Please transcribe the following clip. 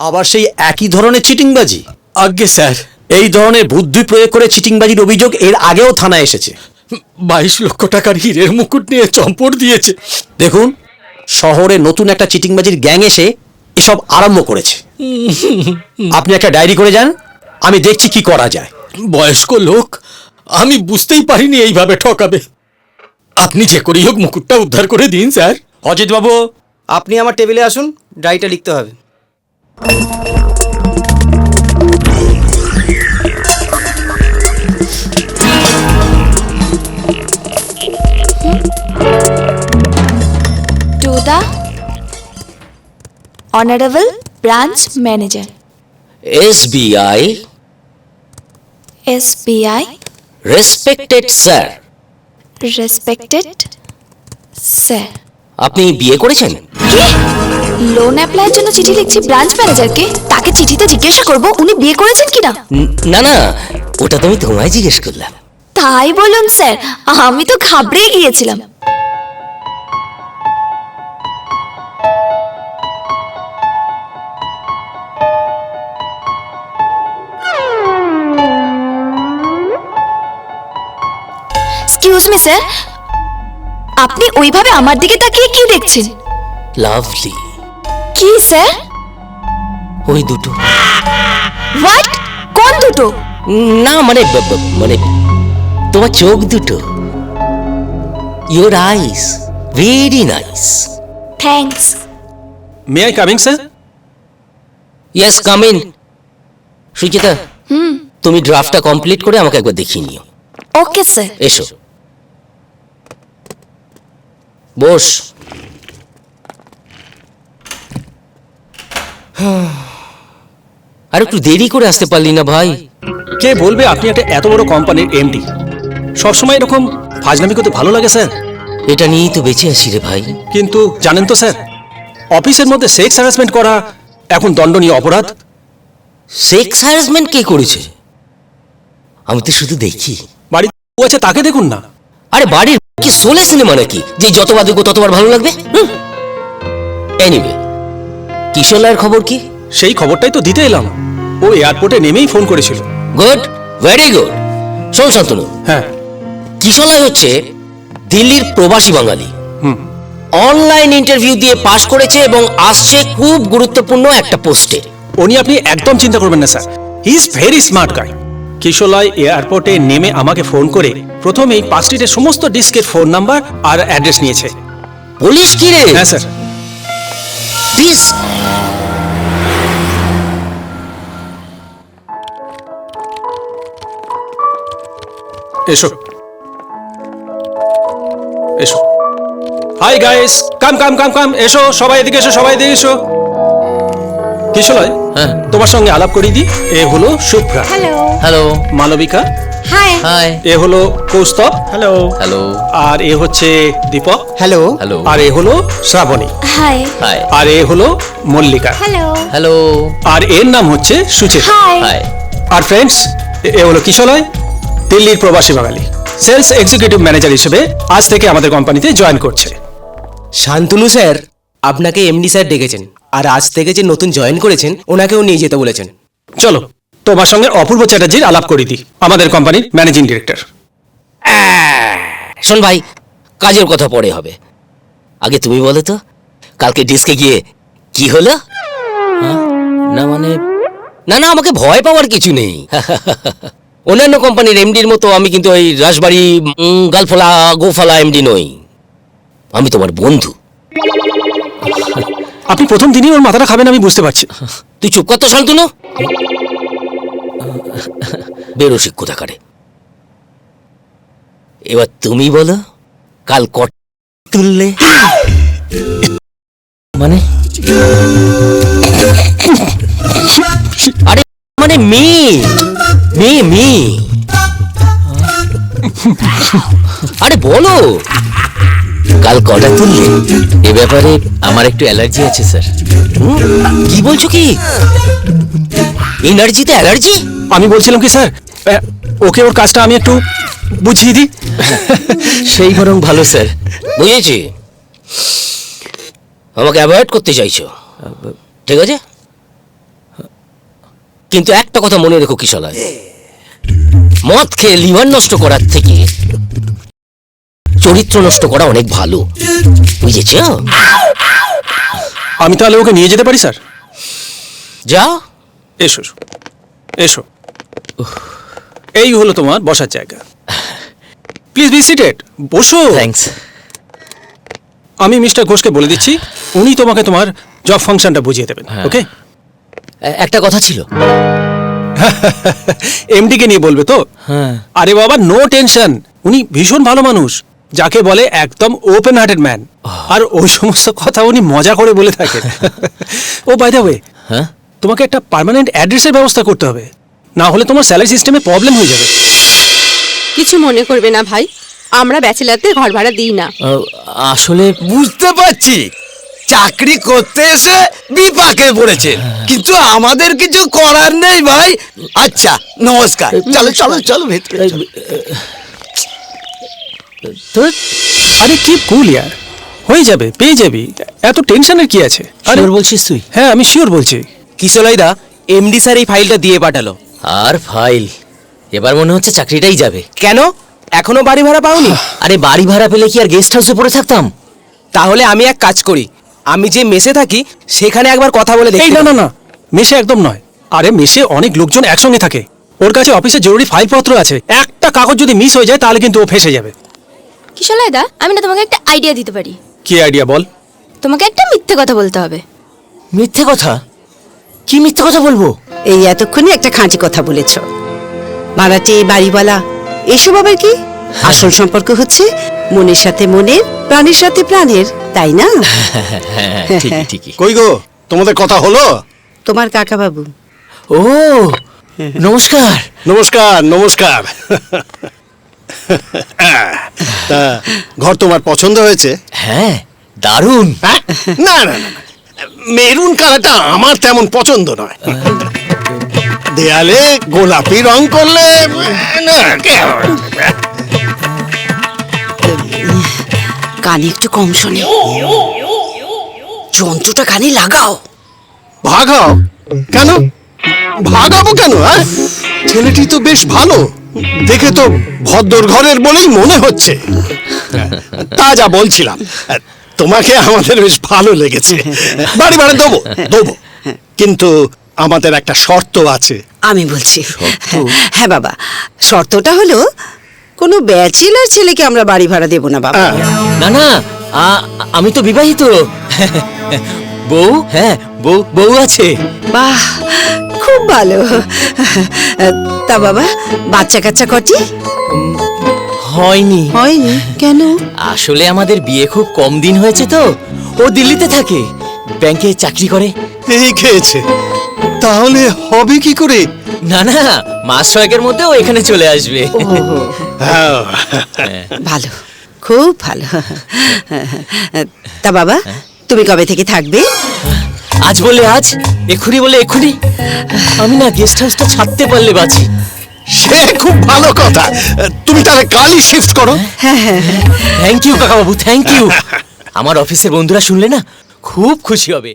আবার সেই একই ধরনের চিটিংবাজি? আজ্ঞে স্যার, এই ধরনের বুদ্ধি প্রয়োগ করে চিটিংবাজির অভিযোগ এর আগেও থানায় এসেছে। 22 লক্ষ টাকার হীরের মুকুট নিয়ে চম্পট দিয়েছে। দেখুন, শহরে নতুন একটা চিটিংবাজির গ্যাং এসে এসব আরম্ভ করেছে। আপনি একটা ডায়েরি করে যান, আমি দেখছি কি করা যায়। বয়স্ক লোক, আমি বুঝতেই পারিনি এইভাবে ঠকাবে। আপনি যে করেই হোক মুকুটটা উদ্ধার করে দিন স্যার। অজিত বাবু, আপনি আমার টেবিলে আসুন, ডায়েরিটা লিখতে হবে। To the Honorable Branch Manager, SBI, SBI, respected sir. respected Sir. আপনি বিয়ে করেছেন? কি? লোন অ্যাপ্লাইয়ের জন্য চিঠি লিখছি ব্রাঞ্চ ম্যানেজারকে, তাকে চিঠিতে জিজ্ঞাসা করব উনি বিয়ে করেছেন কিনা। না না, ওটা তো আমি তোমায় জিজ্ঞেস করলাম। তাই বলুন স্যার, আমি তো ঘাবড়েই গিয়েছিলাম। এক্সকিউজ মি স্যার, আপনি ওইভাবে আমার দিকে তাকিয়ে কি দেখছেন? লাভলি। কি স্যার? ওই দুটো। হোয়াট? কোন দুটো? না মানে মানে তোমার চোখ দুটো। Your eyes very nice. Thanks. May I coming sir? Yes, come in. Suchita, তুমি ড্রাফটটা কমপ্লিট করে আমাকে একবার দেখিয়ে নিও। Okay sir. এসো, বস। আর একটু দেরি করে আসতে পারলি না ভাই? কে বলবে আপনি একটা এত বড় কোম্পানির এমডি? সবসময় এরকম ফাজলামি করতে ভালো লাগে স্যার। এটা নিয়েই তো বেঁচে আছি রে ভাই। কিন্তু জানেন তো স্যার, অফিসের মধ্যে সেক্স হ্যারাসমেন্ট করা এখন দণ্ডনীয় অপরাধ। সেক্স হ্যারাসমেন্ট কে করেছে? আমি তো শুধু দেখি। বাড়িতে বউ আছে, তাকে দেখুন না। আরে বাড়ির কি সোলে সিনেমা নাকি যে যতবার দেখবো ততবার ভালো লাগবে? এনিওয়ে, কিশোর খবর কি? সেই খবরটাই তো দিতে এলাম। ও এয়ারপোর্টে নেমেই ফোন করেছিল। Good, very good. শোন শান্তনু, হ্যাঁ। কিশোর হচ্ছে দিল্লির প্রবাসী বাঙালি। অনলাইন ইন্টারভিউ দিয়ে পাশ করেছে এবং আসছে খুব গুরুত্বপূর্ণ একটা পোস্টে। উনি আপনি একদম চিন্তা করবেন না sir, he is very smart guy. Kishaloy এয়ারপোর্টে নেমে আমাকে ফোন করে প্রথমেই 5 স্ট্রিটের সমস্ত ডিস্কের ফোন নাম্বার আর অ্যাড্রেস নিয়েছে। পুলিশ কি রে? হ্যাঁ স্যার। ডিস এসো এসো। হাই গাইস, কাম কাম কাম কাম, এসো সবাই এদিকে এসো, সবাই এদিকে এসো। কিশোলয়, হ্যাঁ, তোমার সঙ্গে আলাপ করিয়ে দিই। এ হলো Shubhra. Hello. Hello. Malabika. Hi. Hi. এ হলো কৌস্তব। হ্যালো। হ্যালো। আর এ হচ্ছে দীপক। হ্যালো। হ্যালো। আর এ হলো শ্রাবণী। হাই। হাই। আর এ হলো মল্লিকা। হ্যালো। হ্যালো। আর এর নাম হচ্ছে সুচেতা। হাই। হাই। আর ফ্রেন্ডস, এ হলো কিশোলয়, দিল্লির প্রবাসী বাঙালি, সেলস এক্সিকিউটিভ ম্যানেজার হিসেবে আজ থেকে আমাদের কোম্পানিতে জয়েন করছে। শান্তনু স্যার আপনাকে এমডি স্যার ডেকেছেন, আর আজ থেকে যে নতুন জয়েন করেছেন ওনাকেও নিয়ে যেতে বলেছেন। চলো তোমার সঙ্গে অপূর্ব চ্যাটার্জির আলাপ করি দিই, আমাদের কোম্পানির ম্যানেজিং ডিরেক্টর। শোন ভাই, কাজের কথা পরে হবে, আগে তুমি বলো তো কালকে ডিস্কে গিয়ে কি হলো? না মানে না না, আমাকে ভয় পাওয়ার কিছু নেই। অন্যান্য কোম্পানির এমডির মতো আমি কিন্তু ওই রাজবাড়ি গালফলা গোফালা এমডি নই। আমি তোমার বন্ধু। আপনি প্রথম দিনই ওর মাথাটা খাবেন, আমি বুঝতে পারছি। তুই চুপ কর তো শান্তনু। বেরো শিক্ষা কারে। এবার তুমি বলো কাল কট তুললে? মানে আরে মানে মেয়ে মেয়ে মেয়ে। আরে বলো কাল কটা তুললে? এ ব্যাপারে আমার একটু অ্যালার্জি আছে স্যার। কি বলছো কি? এনার্জিতে অ্যালার্জি? আমি বলছিলাম কি স্যার, ওকে ওর কাজটা আমি একটু বুঝিয়ে দিই। সেই বরং ভালো স্যার। বুঝেছি, আমাকে অ্যাভয়েড করতে চাইছো, ঠিক আছে। কিন্তু একটা কথা মনে রেখো কিশলয়, মদ খেয়ে লিভার নষ্ট করার থেকে চরিত্র নষ্ট করা অনেক ভালো, বুঝেছ? আমি তাহলে ওকে নিয়ে যেতে পারি স্যার? যাও। এসো এসো, এসো। এই হলো তোমার বসার জায়গা। প্লিজ বি সিটেড, বসো। থ্যাঙ্কস। আমি মিস্টার ঘোষকে বলে দিচ্ছি, উনি তোমাকে তোমার জব ফাংশনটা বুঝিয়ে দেবেন। ওকে? একটা কথা ছিল। এমডি কে নিয়ে বলবে তো? হ্যাঁ। আরে বাবা, নো টেনশন, উনি ভীষণ ভালো মানুষ, যাকে বলে একদম ওপেন হার্টেড ম্যান। আর ওই সমস্ত কথা উনি মজা করে বলে থাকেন। ও বাই দ্য ওয়ে, হ্যাঁ, তোমাকে একটা পার্মানেন্ট অ্যাড্রেসের ব্যবস্থা করতে হবে, না হলে তোমার স্যালারি সিস্টেমে প্রবলেম হয়ে যাবে। কিছু মনে করবে না ভাই, আমরা ব্যাচেলারদের ঘর ভাড়া দিই না। আসলে বুঝতে পারছি চাকরি করতে এসে বিপাকে পড়েছে, কিন্তু আমাদের কিছু করার নেই ভাই। আচ্ছা নমস্কার, চলো চলো চলো ভেতরে চলো। তোর আরে কি কুল ইয়ার, হয়ে যাবে, পেয়ে যাবি, এত টেনশনের কি আছে? আরে শিওর বলছিস তুই? হ্যাঁ, আমি শিওর বলছি। কিশোলাই দা, এমডি স্যার এই ফাইলটা দিয়ে পাঠালো। আর ফাইল, এবার মনে হচ্ছে চাকরিটাই যাবে। কেন, এখনো বাড়ি ভাড়া পাওনি? আরে বাড়ি ভাড়া পেলে কি আর গেস্ট হাউসে পড়ে থাকতাম? তাহলে আমি এক কাজ করি, আমি যে মেসে থাকি সেখানে একবার কথা বলে এই দেখি। না না না, মেশে একদম নয়। আরে মেশে অনেক লোকজন একসঙ্গে থাকে, ওর কাছে অফিসে জরুরি ফাইলপত্র আছে, একটা কাগজ যদি মিস হয়ে যায় তাহলে কিন্তু ও ফেসে যাবে। কিশোরলাই দা, আমি না তোমাকে একটা আইডিয়া দিতে পারি। কি আইডিয়া বল? তোমাকে একটা মিথ্যে কথা বলতে হবে। মিথ্যে কথা? কি মিথ্যে কথা বলবো? এই এতক্ষণে একটা খাঁটি কথা বলেছ। ভাড়াটে, বাড়িওয়ালা, এসব আবার কি? আসল সম্পর্ক হচ্ছে মনের সাথে মনের, প্রাণের সাথে প্রাণের, তাই না? হ্যাঁ, ঠিকই ঠিকই। কই গো, তোমাদের কথা হলো? তোমার কাকা বাবু। ও নমস্কার। নমস্কার নমস্কার। তা ঘর তোমার পছন্দ হয়েছে? হ্যাঁ, দারুণ। হ্যাঁ? না না না না, মেরুন কালারটা আমার তেমন পছন্দ নয়। দেয়ালে গোলাপি রং করলে না, কানে একটু কম শোনে, যন্ত্রটা কানে লাগাও। ভাগাও কেন? ভাগাবো কেন? হ্যাঁ, ছেলেটি তো বেশ ভালো, দেখে তো ভদ্র ঘরের বলেই মনে হচ্ছে। তা যা বলছিলাম, তোমাকে আমাদের বেশ ভালো লেগেছে, বাড়ি ভাড়া দেবো দেবো, কিন্তু আমাদের একটা শর্ত আছে। আমি বলছি, হ্যাঁ বাবা, শর্তটা হলো কোনো ব্যাচেলার ছেলেকে আমরা বাড়ি ভাড়া দেব না বাবা। হ্যাঁ, না না, আমি তো বিবাহিত। বউ, হ্যাঁ, বউ আছে। বাহ, খুব ভালো। তা বাবা, বাচ্চা কাচ্চা কটি? হয়নি। হয়নি কেন? আসলে আমাদের বিয়ে খুব কম দিন হয়েছে তো, ও দিল্লিতে থাকে, ব্যাংকে চাকরি করে। এই খেয়েছে, তাহলে হবে কি করে? না না, মাস ছয়েকের মধ্যে ও এখানে চলে আসবে। হ্যাঁ, ভালো, খুব ভালো। তা বাবা, তুমি কবে থেকে থাকবে? আজ বলে আজ, এক্ষুনি বলে এক্ষুনি। আমি না গেস্ট হাউসটা ছাড়তে পারলে বাঁচি। সে খুব ভালো কথা, তুমি তাহলে কালই শিফট করো। থ্যাংক ইউ কাকাবাবু, থ্যাংক ইউ। আমার অফিসের বন্ধুরা শুনলে না খুব খুশি হবে।